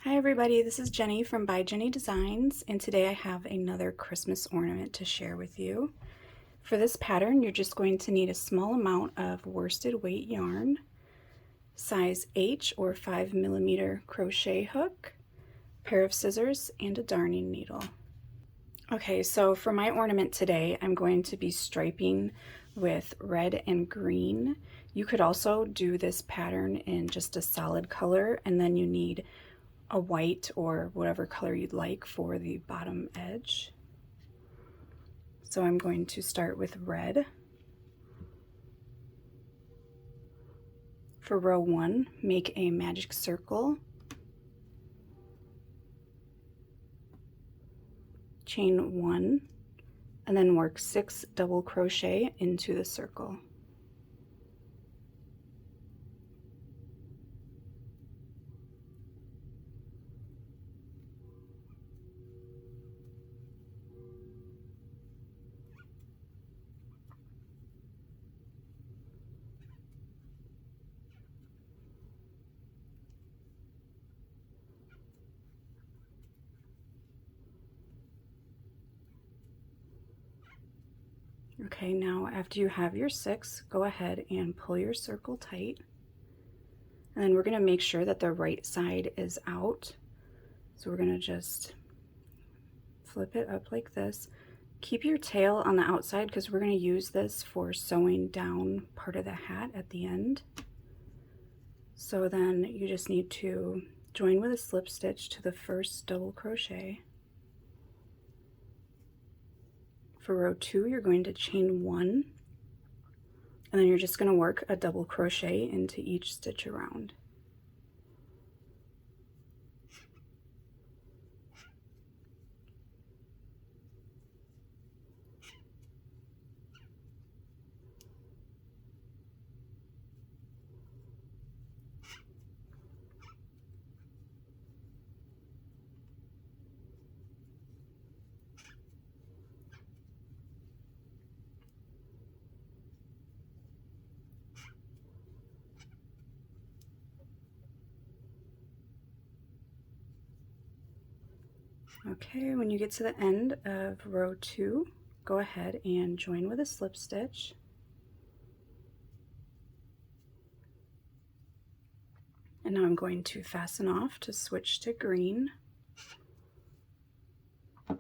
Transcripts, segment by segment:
Hi everybody, this is Jenny from By Jenni Designs, and today I have another Christmas ornament to share with you. For this pattern, you're just going to need a small amount of worsted weight yarn, size H or 5mm crochet hook, pair of scissors, and a darning needle. Okay, so for my ornament today, I'm going to be striping with red and green. You could also do this pattern in just a solid color, and then you need a white or whatever color you'd like for the bottom edge. So I'm going to start with red. For row 1, make a magic circle, chain 1, and then work 6 double crochet into the circle. Okay, now after you have your 6, go ahead and pull your circle tight. And then we're going to make sure that the right side is out. So we're going to just flip it up like this. Keep your tail on the outside because we're going to use this for sewing down part of the hat at the end. So then you just need to join with a slip stitch to the first double crochet. For row 2, you're going to chain 1, and then you're just going to work a double crochet into each stitch around. Okay, when you get to the end of row 2, go ahead and join with a slip stitch. And now I'm going to fasten off to switch to green. And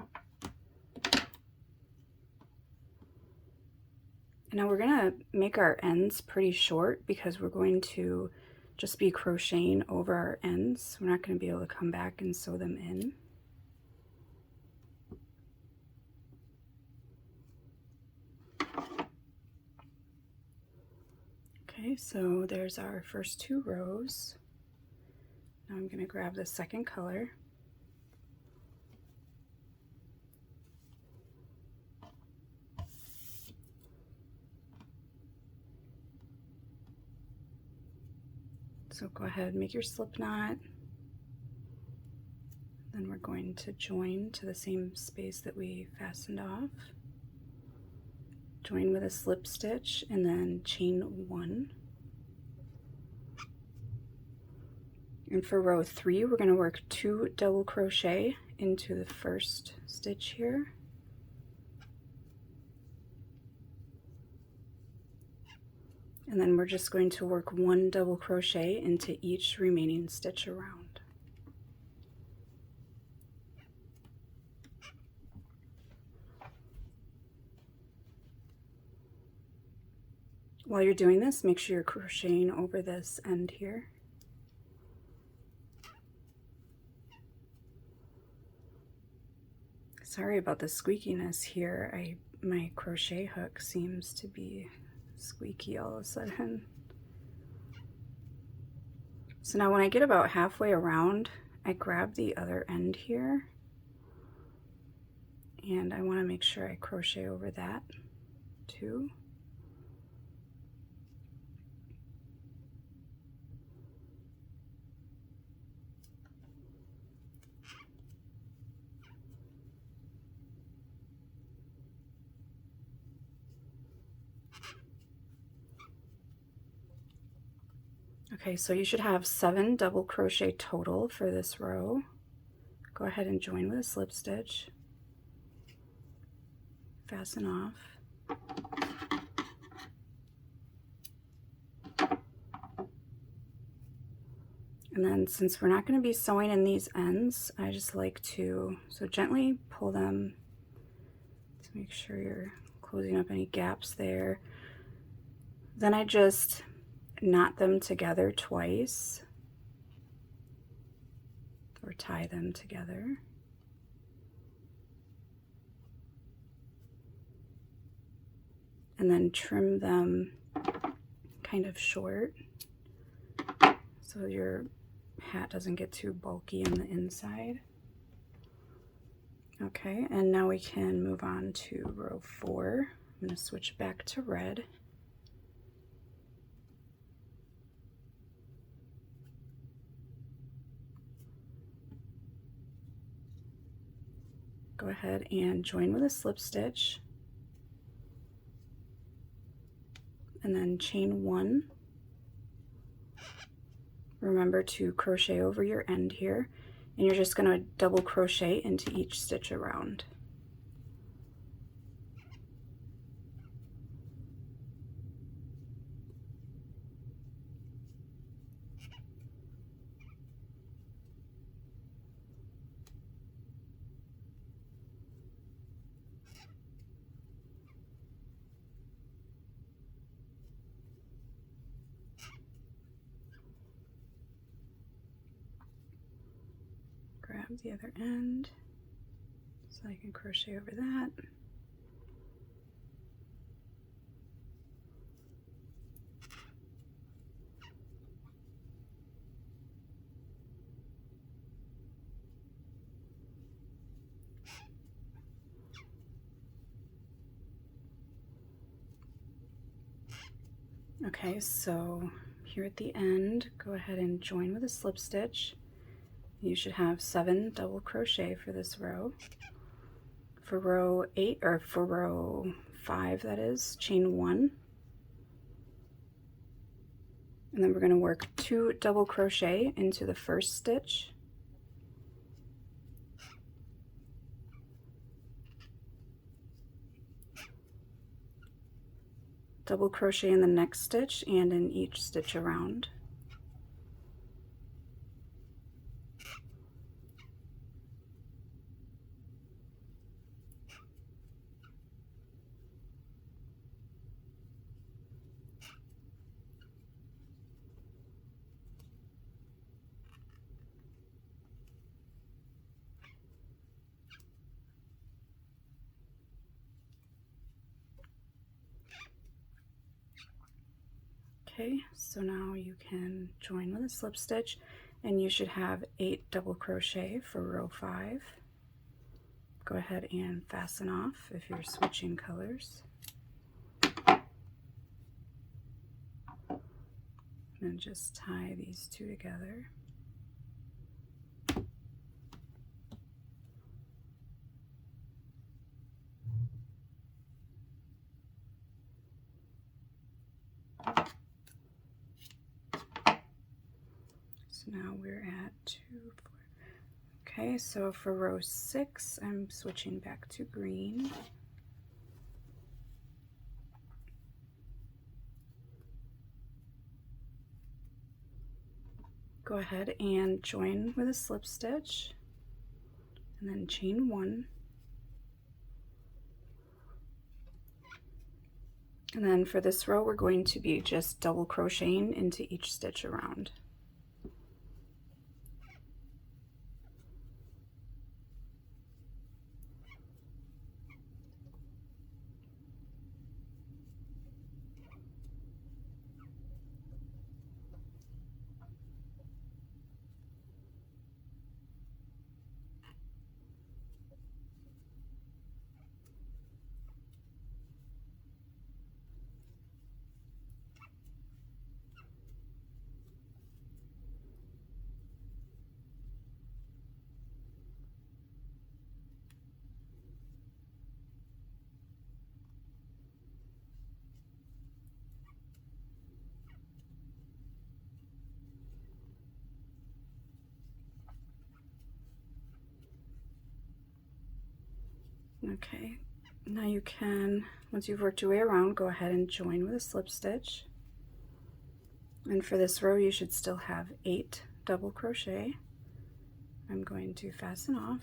now we're going to make our ends pretty short because we're going to just be crocheting over our ends. We're not going to be able to come back and sew them in. Okay, so there's our first 2 rows. Now I'm going to grab the second color. So go ahead and make your slip knot. Then we're going to join to the same space that we fastened off. Join with a slip stitch and then chain 1. And for row 3, we're going to work 2 double crochet into the first stitch here. And then we're just going to work 1 double crochet into each remaining stitch around. While you're doing this, make sure you're crocheting over this end here. Sorry about the squeakiness here. My crochet hook seems to be squeaky all of a sudden. So now when I get about halfway around, I grab the other end here, and I want to make sure I crochet over that too. Okay, so you should have 7 double crochet total for this row. Go ahead and join with a slip stitch. Fasten off. And then since we're not going to be sewing in these ends, I just like to gently pull them to make sure you're closing up any gaps there. Then I just knot them together twice, or tie them together. And then trim them kind of short so your hat doesn't get too bulky on the inside. Okay, and now we can move on to row 4. I'm going to switch back to red. Go ahead and join with a slip stitch, and then chain 1. Remember to crochet over your end here, and you're just going to double crochet into each stitch around. Grab the other end so I can crochet over that. Okay, so here at the end, go ahead and join with a slip stitch. You should have 7 double crochet for this row. For row 8, or for row 5 that is, chain 1. And then we're going to work 2 double crochet into the first stitch. Double crochet in the next stitch and in each stitch around. Okay, so now you can join with a slip stitch, and you should have 8 double crochet for row 5. Go ahead and fasten off if you're switching colors. And just tie these 2 together. So now we're at 2, 4. Okay, so for row 6, I'm switching back to green. Go ahead and join with a slip stitch, and then chain 1. And then for this row, we're going to be just double crocheting into each stitch around. Okay, now you can, once you've worked your way around, go ahead and join with a slip stitch. And for this row, you should still have 8 double crochet. I'm going to fasten off.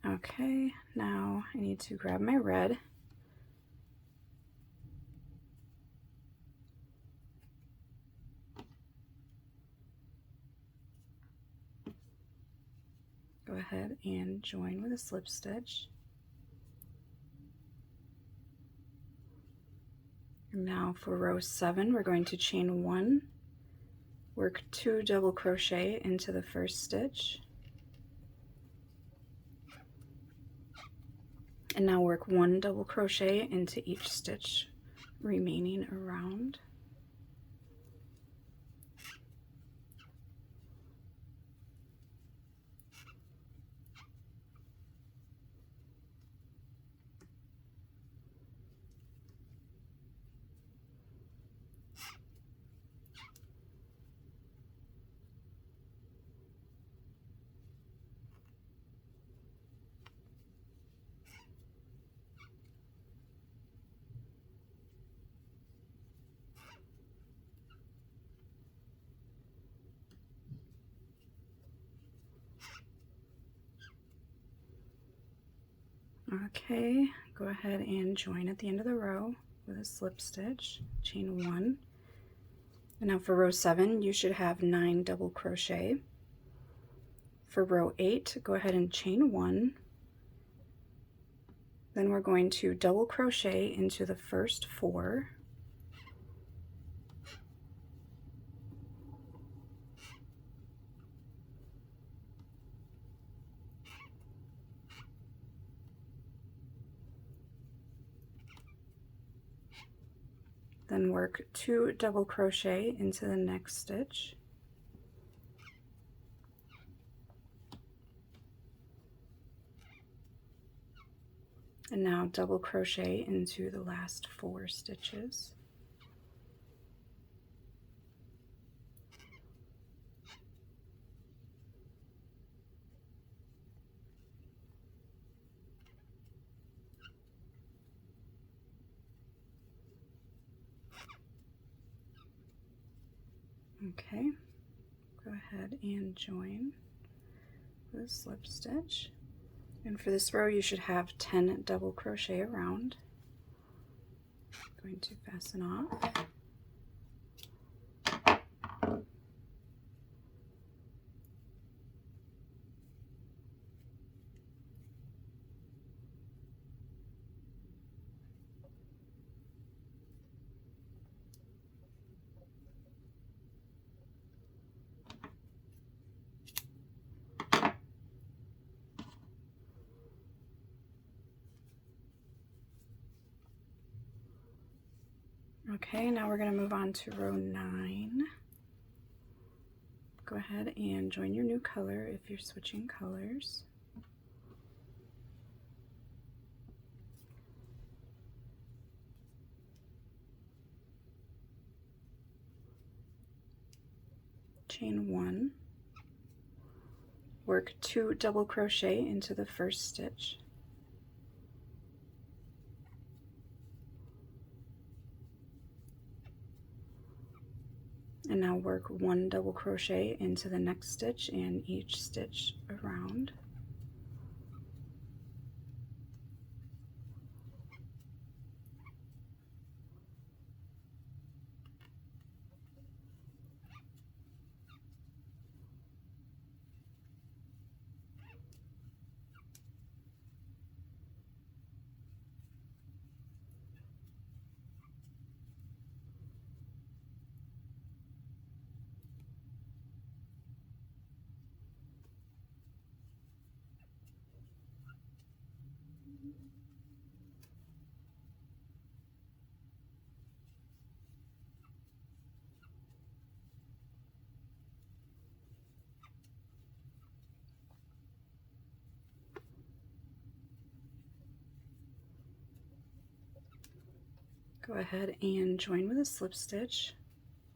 Okay, now I need to grab my red. Go ahead and join with a slip stitch. And now for row 7, we're going to chain 1, work 2 double crochet into the first stitch, and now work 1 double crochet into each stitch remaining around. Okay, go ahead and join at the end of the row with a slip stitch, chain 1. And now for row 7, you should have 9 double crochet. For row 8, go ahead and chain 1. Then we're going to double crochet into the first 4. Then work 2 double crochet into the next stitch. And now double crochet into the last 4 stitches. Okay, go ahead and join with a slip stitch. And for this row, you should have 10 double crochet around. Going to fasten off. Okay, now we're going to move on to row 9. Go ahead and join your new color if you're switching colors. Chain 1, work 2 double crochet into the first stitch, and now work 1 double crochet into the next stitch and each stitch around. Go ahead and join with a slip stitch,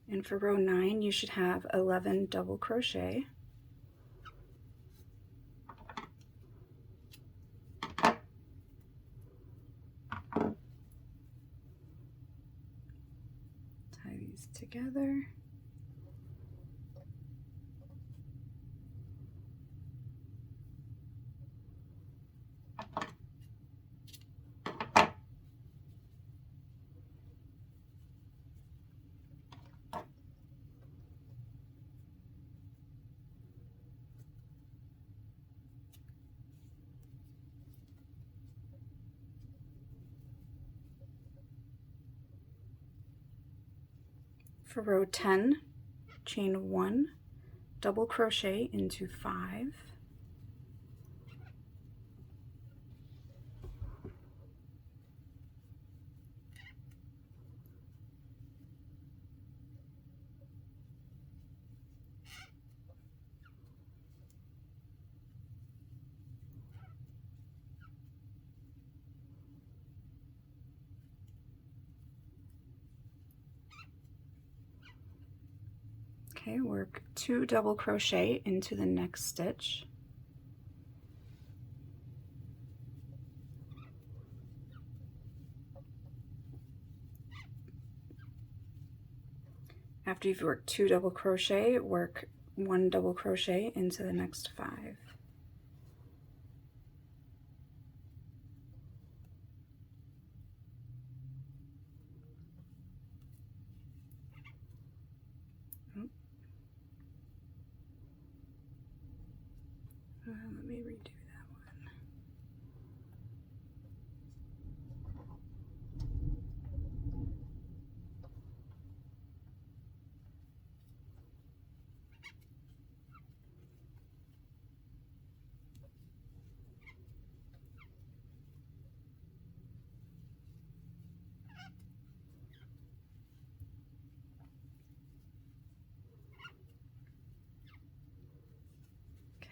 and for row 9 you should have 11 double crochet. Tie these together. For row 10, chain 1, double crochet into 5, okay, work 2 double crochet into the next stitch, after you've worked 2 double crochet, work 1 double crochet into the next 5. Let me redo that one.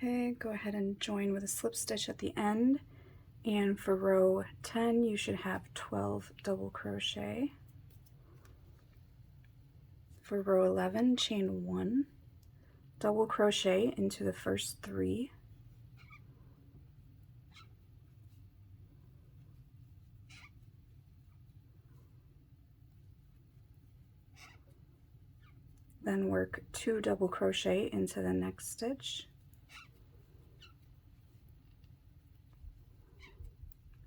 Okay, go ahead and join with a slip stitch at the end, and for row 10 you should have 12 double crochet. For row 11, chain 1, double crochet into the first 3, then work 2 double crochet into the next stitch,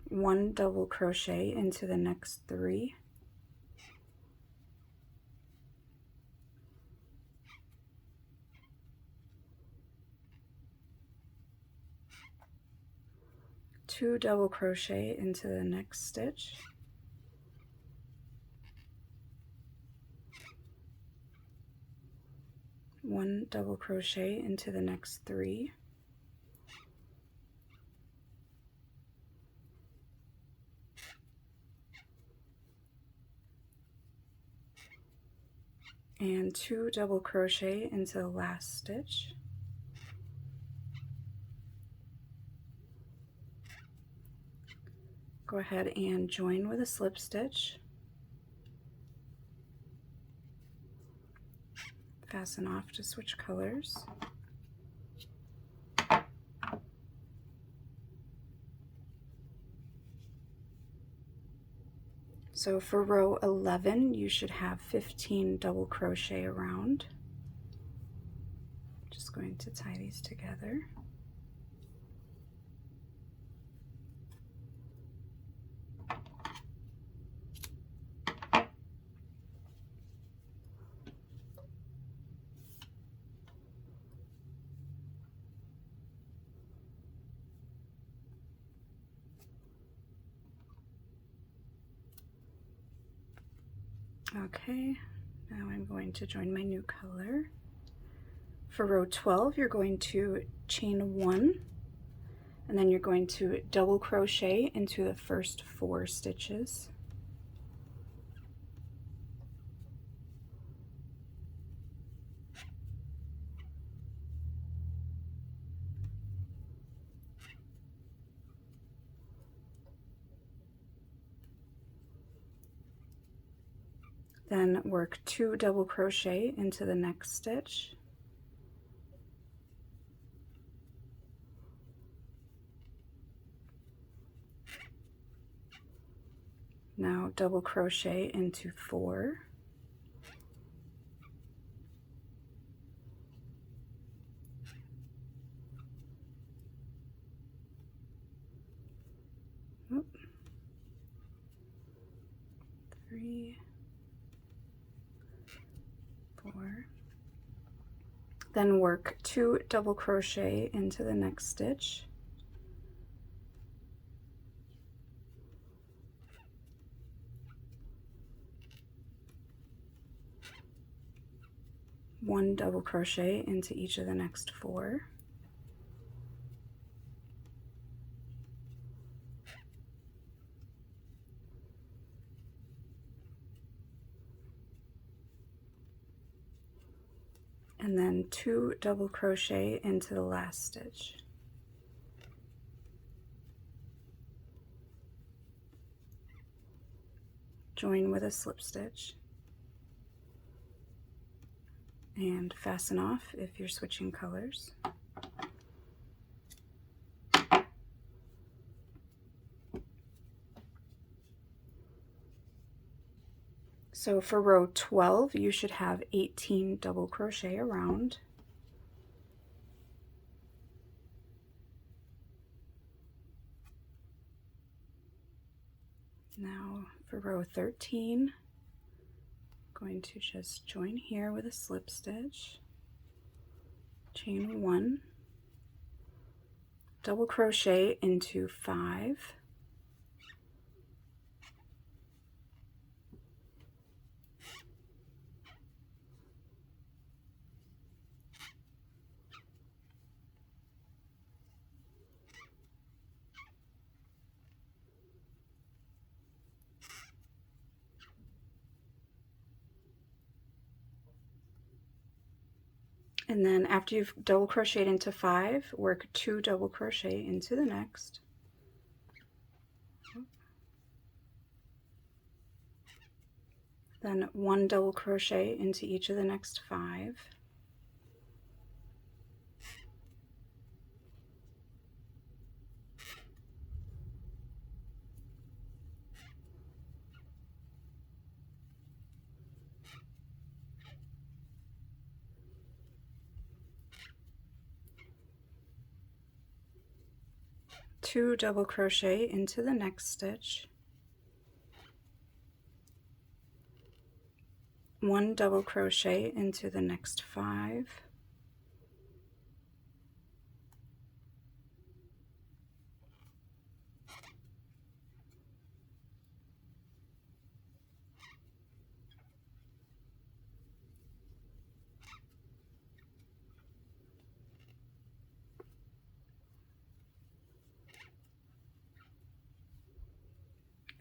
1 double crochet into the next 3, two double crochet into the next stitch, one double crochet into the next 3, and 2 double crochet into the last stitch, go ahead and join with a slip stitch, fasten off to switch colors. So for row 11 you should have 15 double crochet around. Just going to tie these together. Okay, now I'm going to join my new color. For row 12, you're going to chain 1, and then you're going to double crochet into the first 4 stitches. Then work 2 double crochet into the next stitch. Now double crochet into 4. Oop. 3, 4. Then work 2 double crochet into the next stitch. One double crochet into each of the next 4. And then 2 double crochet into the last stitch. Join with a slip stitch and fasten off if you're switching colors. So for row 12, you should have 18 double crochet around. Now for row 13, I'm going to just join here with a slip stitch, chain 1, double crochet into 5, and then after you've double crocheted into 5, work 2 double crochet into the next. Then 1 double crochet into each of the next 5. Two double crochet into the next stitch, 1 double crochet into the next 5,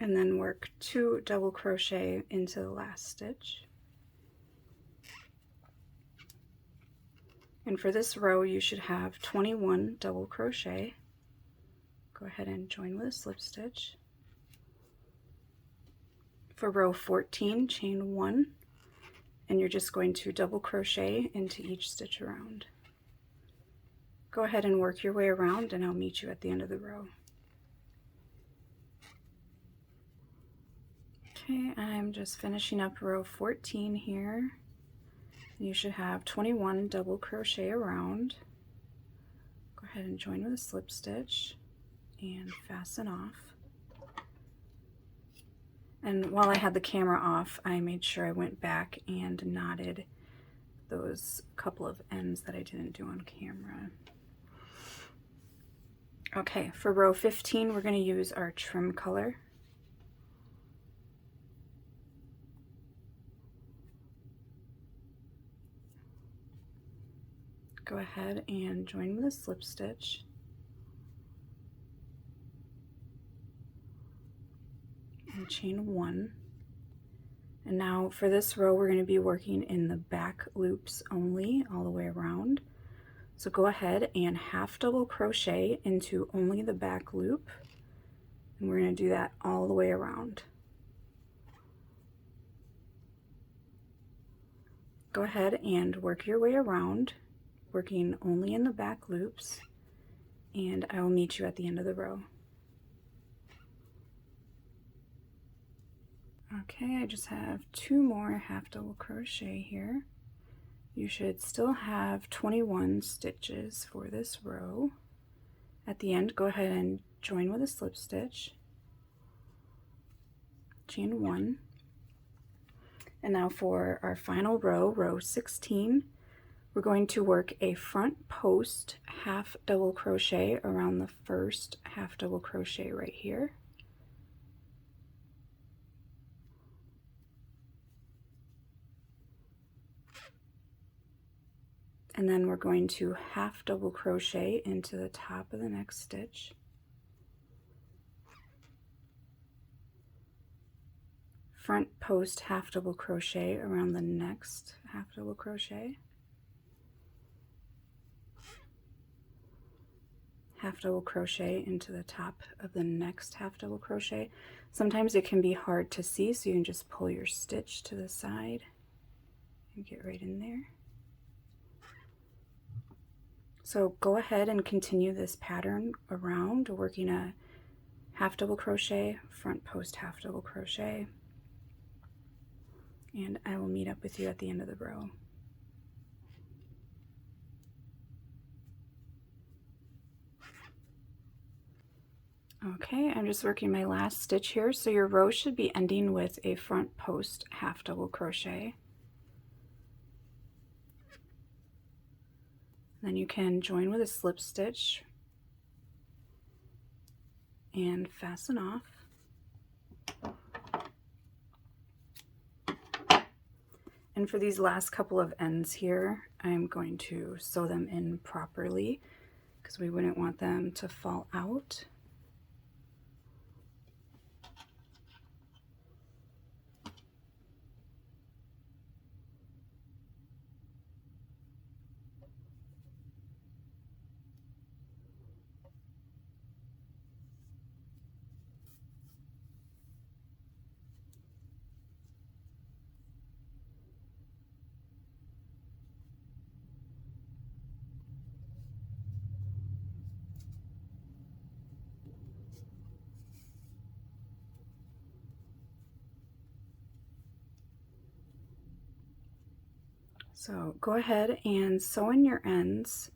and then work 2 double crochet into the last stitch. And for this row, you should have 21 double crochet. Go ahead and join with a slip stitch. For row 14, chain 1, and you're just going to double crochet into each stitch around. Go ahead and work your way around, and I'll meet you at the end of the row. Okay, I'm just finishing up row 14 here. You should have 21 double crochet around. Go ahead and join with a slip stitch and fasten off. And while I had the camera off, I made sure I went back and knotted those couple of ends that I didn't do on camera. Okay, for row 15, we're going to use our trim color. Go ahead and join with a slip stitch. And chain 1. And now for this row, we're going to be working in the back loops only, all the way around. So go ahead and half double crochet into only the back loop, and we're going to do that all the way around. go ahead and work your way around, working only in the back loops, and I will meet you at the end of the row. Okay, I just have 2 more half double crochet here. You should still have 21 stitches for this row. At the end, go ahead and join with a slip stitch, chain 1. And now for our final row, row 16, we're going to work a front post half double crochet around the first half double crochet right here. And then we're going to half double crochet into the top of the next stitch. Front post half double crochet around the next half double crochet. Half double crochet into the top of the next half double crochet. Sometimes it can be hard to see, so you can just pull your stitch to the side and get right in there. So go ahead and continue this pattern around, working a half double crochet, front post half double crochet, and I will meet up with you at the end of the row. Okay, I'm just working my last stitch here, so your row should be ending with a front post half double crochet. Then you can join with a slip stitch and fasten off. And for these last couple of ends here, I'm going to sew them in properly because we wouldn't want them to fall out. So go ahead and sew in your ends,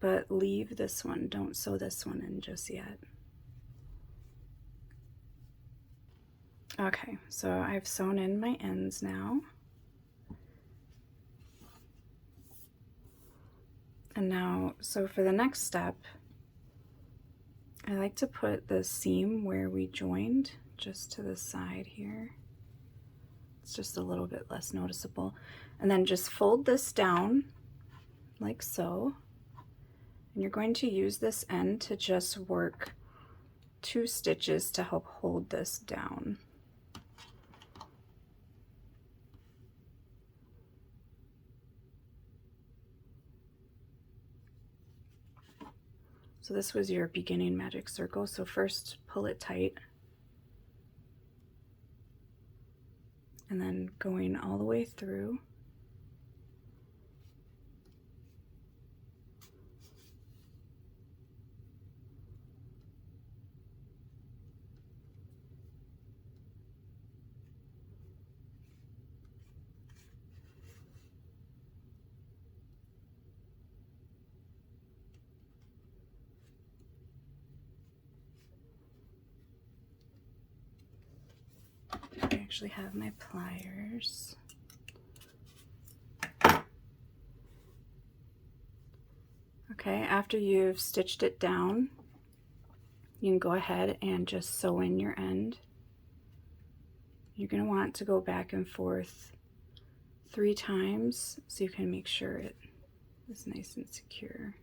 but leave this one. Don't sew this one in just yet. Okay, so I've sewn in my ends now. And now, so for the next step, I like to put the seam where we joined just to the side here. It's just a little bit less noticeable. And then just fold this down like so. And you're going to use this end to just work 2 stitches to help hold this down. So this was your beginning magic circle. So first pull it tight. And then going all the way through. I actually have my pliers. Okay, after you've stitched it down, you can go ahead and just sew in your end. You're going to want to go back and forth 3 times so you can make sure it is nice and secure.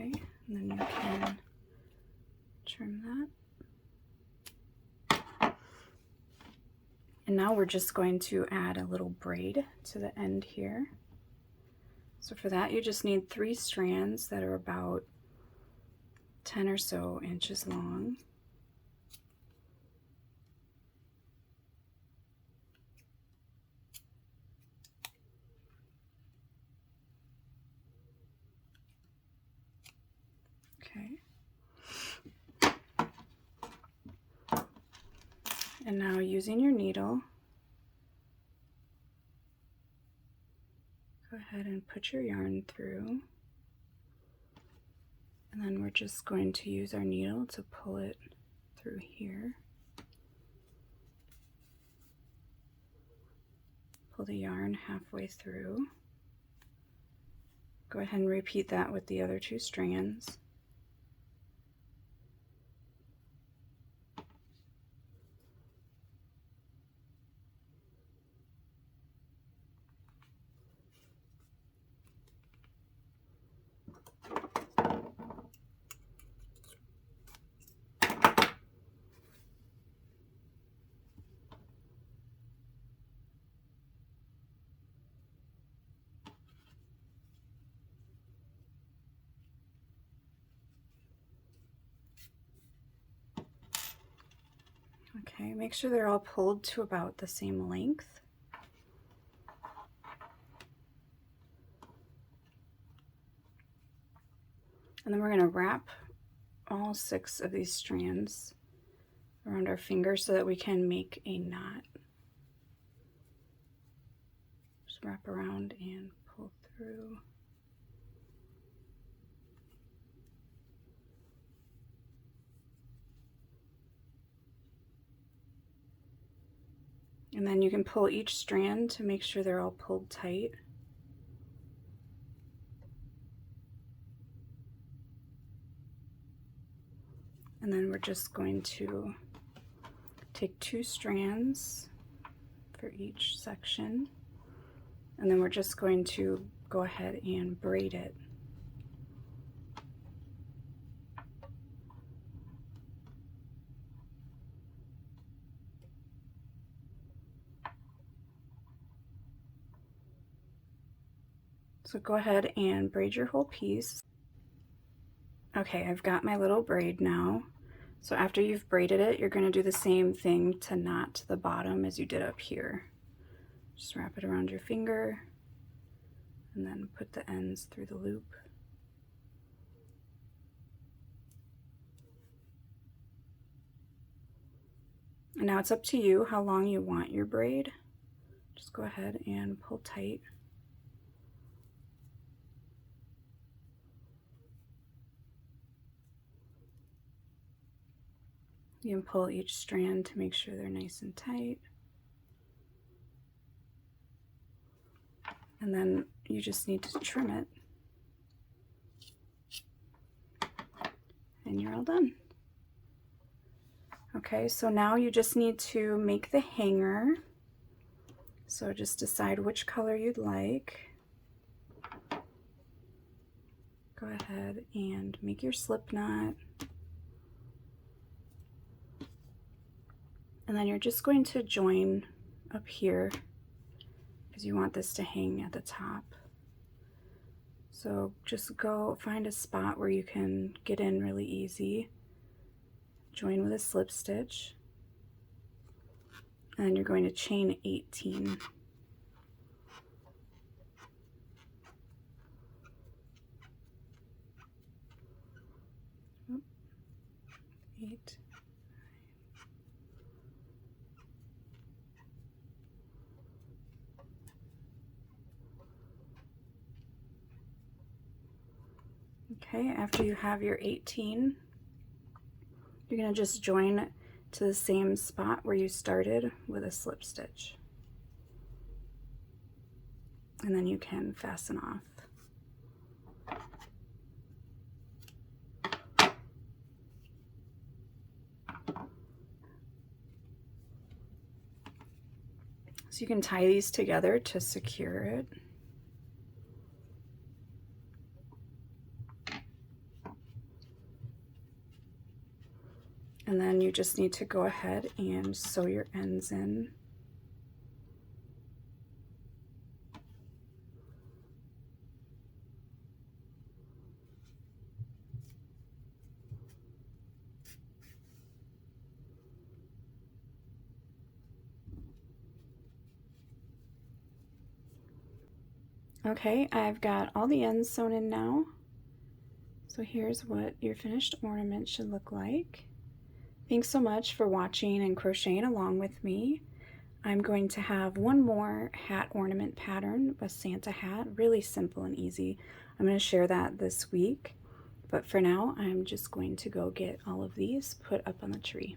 Okay, and then you can trim that. now we're just going to add a little braid to the end here. So for that, you just need 3 strands that are about 10 or so inches long. Okay. And now using your needle, go ahead and put your yarn through. And then we're just going to use our needle to pull it through here. Pull the yarn halfway through. Go ahead and repeat that with the other 2 strands. Okay, make sure they're all pulled to about the same length. And then we're going to wrap all 6 of these strands around our finger so that we can make a knot. Just wrap around and pull through. And then you can pull each strand to make sure they're all pulled tight. And then we're just going to take 2 strands for each section. And then we're just going to go ahead and braid it. So go ahead and braid your whole piece. Okay, I've got my little braid now. So after you've braided it, you're going to do the same thing to knot the bottom as you did up here. Just wrap it around your finger and then put the ends through the loop. And now it's up to you how long you want your braid. Just go ahead and pull tight. You can pull each strand to make sure they're nice and tight. And then you just need to trim it. And you're all done. Okay, so now you just need to make the hanger. So just decide which color you'd like. Go ahead and make your slip knot. And then you're just going to join up here because you want this to hang at the top. So just go find a spot where you can get in really easy. Join with a slip stitch. And then you're going to chain 18. Eight. Okay, after you have your 18, you're going to just join to the same spot where you started with a slip stitch. And then you can fasten off. So you can tie these together to secure it. And then you just need to go ahead and sew your ends in Okay, I've got all the ends sewn in now. So here's what your finished ornament should look like. Thanks so much for watching and crocheting along with me. I'm going to have one more hat ornament pattern, a Santa hat, really simple and easy. I'm going to share that this week, but for now I'm just going to go get all of these put up on the tree.